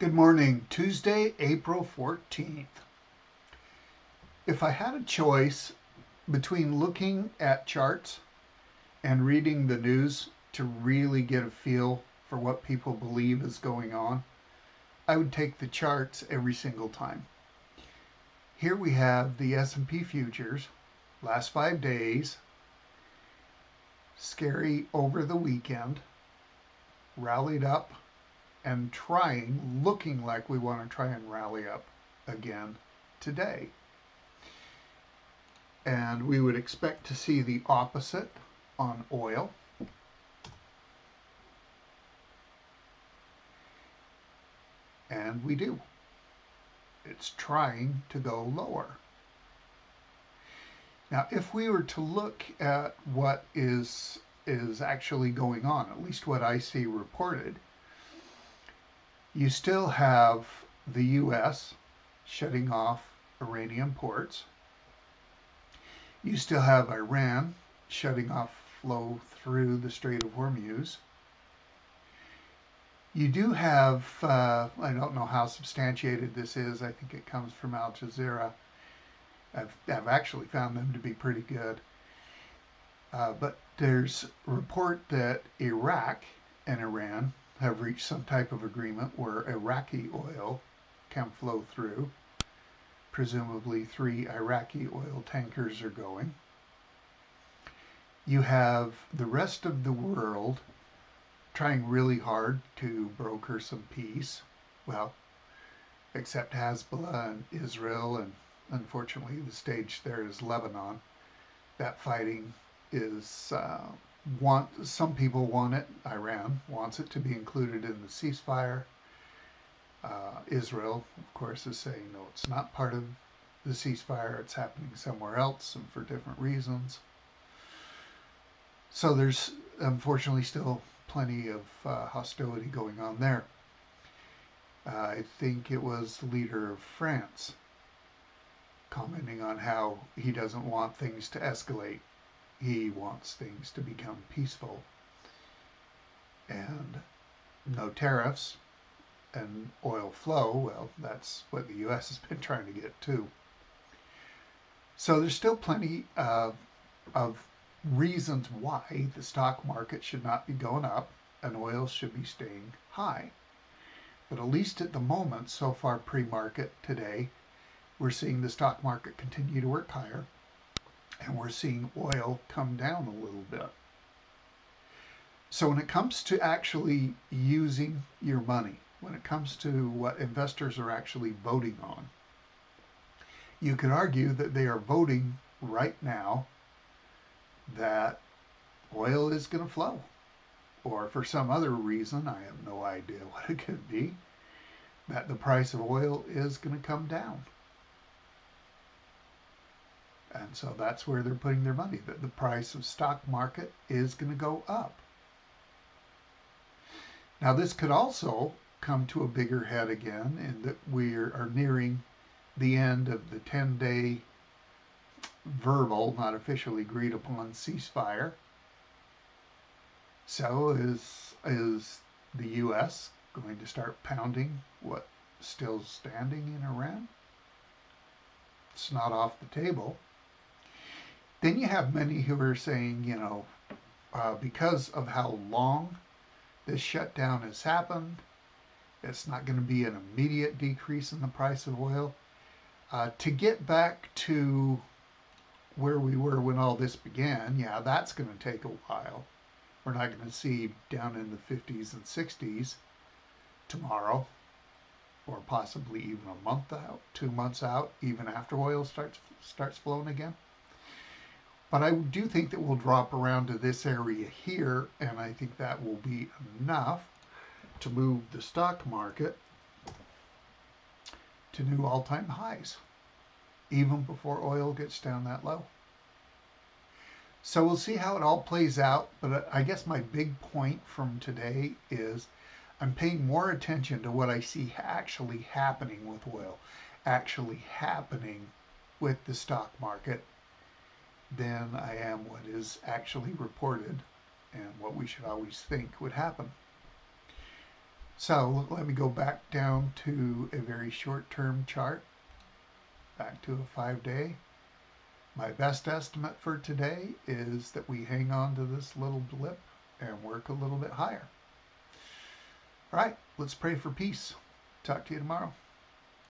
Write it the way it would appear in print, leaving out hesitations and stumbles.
Good morning, Tuesday, April 14th. If I had a choice between looking at charts and reading the news to really get a feel for what people believe is going on, I would take the charts every single time. Here we have the S&P futures, last 5 days, scary over the weekend, rallied up and looking like we want to try and rally up again today. And we would expect to see the opposite on oil. And we do. It's trying to go lower. Now, if we were to look at what is actually going on, at least what I see reported, you still have the U.S. shutting off Iranian ports. You still have Iran shutting off flow through the Strait of Hormuz. You do have, I don't know how substantiated this is, I think it comes from Al Jazeera. I've actually found them to be pretty good. But there's a report that Iraq and Iran have reached some type of agreement where Iraqi oil can flow through. Presumably 3 Iraqi oil tankers are going. You have the rest of the world trying really hard to broker some peace. Well, except Hezbollah and Israel, and unfortunately the stage there is Lebanon. That fighting is, some people want it, Iran wants it to be included in the ceasefire. Israel, of course, is saying, no, it's not part of the ceasefire, it's happening somewhere else and for different reasons. So there's unfortunately still plenty of hostility going on there. I think it was the leader of France commenting on how he doesn't want things to escalate. He wants things to become peaceful. And no tariffs and oil flow, well, that's what the U.S. has been trying to get too. So there's still plenty of reasons why the stock market should not be going up and oil should be staying high. But at least at the moment, so far pre-market today, we're seeing the stock market continue to work higher and we're seeing oil come down a little bit. So when it comes to actually using your money, when it comes to what investors are actually voting on, you could argue that they are voting right now that oil is going to flow. Or for some other reason, I have no idea what it could be, that the price of oil is going to come down. And so that's where they're putting their money, that the price of stock market is going to go up. Now this could also come to a bigger head again in that we are nearing the end of the 10-day verbal, not officially agreed upon ceasefire. So is the U.S. going to start pounding what's still standing in Iran? It's not off the table. Then you have many who are saying, because of how long this shutdown has happened, it's not going to be an immediate decrease in the price of oil. To get back to where we were when all this began, yeah, that's going to take a while. We're not going to see down in the 50s and 60s tomorrow, or possibly even a month out, 2 months out, even after oil starts flowing again. But I do think that we'll drop around to this area here, and I think that will be enough to move the stock market to new all-time highs, even before oil gets down that low. So we'll see how it all plays out, but I guess my big point from today is I'm paying more attention to what I see actually happening with oil, actually happening with the stock market, than I am what is actually reported and what we should always think would happen. So let me go back down to a very short-term chart, back to a 5-day. My best estimate for today is that we hang on to this little blip and work a little bit higher. All right, let's pray for peace. Talk to you tomorrow.